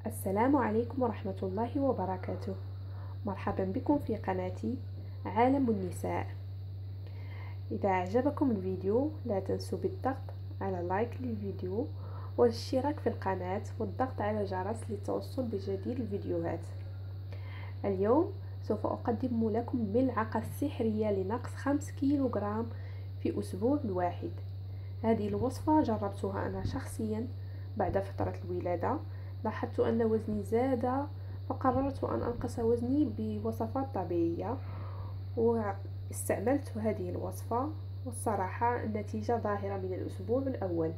السلام عليكم ورحمة الله وبركاته. مرحبا بكم في قناتي عالم النساء. إذا أعجبكم الفيديو لا تنسوا بالضغط على لايك للفيديو والاشتراك في القناة والضغط على الجرس للتوصل بجديد الفيديوهات. اليوم سوف أقدم لكم ملعقة سحرية لنقص 5 كيلوغرام في أسبوع واحد. هذه الوصفة جربتها أنا شخصيا بعد فترة الولادة. لاحظت أن وزني زاد، فقررت أن أنقص وزني بوصفات طبيعية واستعملت هذه الوصفة، والصراحة النتيجة ظاهرة من الأسبوع الأول.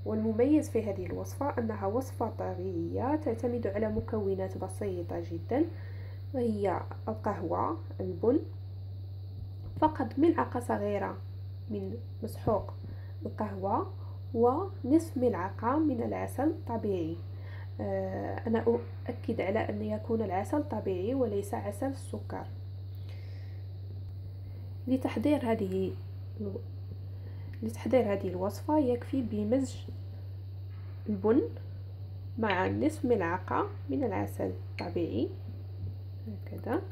والمميز في هذه الوصفة أنها وصفة طبيعية تعتمد على مكونات بسيطة جدا، وهي القهوة، البن، فقط ملعقة صغيرة من مسحوق القهوة ونصف ملعقة من العسل طبيعي. أنا أؤكد على أن يكون العسل طبيعي وليس عسل السكر. لتحضير هذه الوصفة يكفي بمزج البن مع نصف ملعقة من العسل الطبيعي هكذا.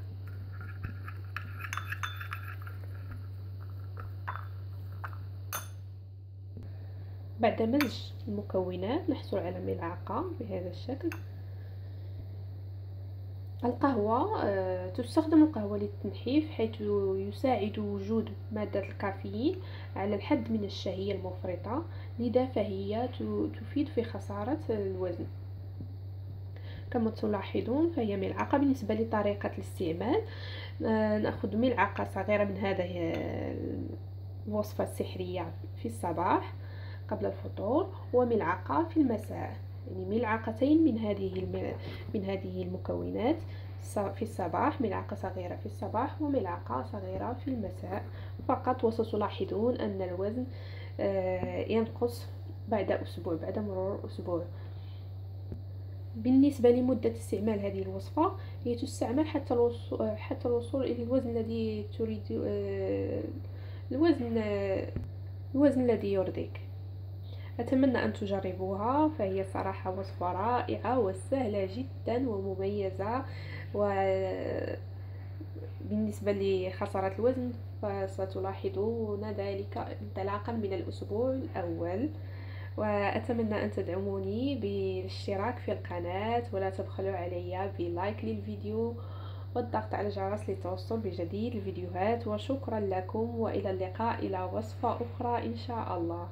بعد مزج المكونات نحصل على ملعقة بهذا الشكل. القهوة تستخدم القهوة للتنحيف، حيث يساعد وجود مادة الكافيين على الحد من الشهية المفرطة، لذا فهي تفيد في خسارة الوزن. كما تلاحظون فهي ملعقة. بالنسبة لطريقة الاستعمال، نأخذ ملعقة صغيرة من هذه الوصفة السحرية في الصباح قبل الفطور، وملعقة في المساء، يعني ملعقتين من هذه المكونات في الصباح، ملعقة صغيرة في الصباح وملعقة صغيرة في المساء فقط. وستلاحظون أن الوزن ينقص بعد مرور أسبوع. بالنسبة لمدة استعمال هذه الوصفة، هي تستعمل حتى الوصول إلى الوزن الذي تريد، الوزن الذي يرضيك. أتمنى أن تجربوها، فهي صراحة وصفة رائعة وسهلة جدا ومميزة. وبالنسبة لخسارة الوزن فستلاحظون ذلك انطلاقا من الأسبوع الأول. وأتمنى أن تدعموني بالاشتراك في القناة، ولا تبخلوا علي بلايك للفيديو والضغط على الجرس للتوصل بجديد الفيديوهات. وشكرا لكم، وإلى اللقاء إلى وصفة أخرى إن شاء الله.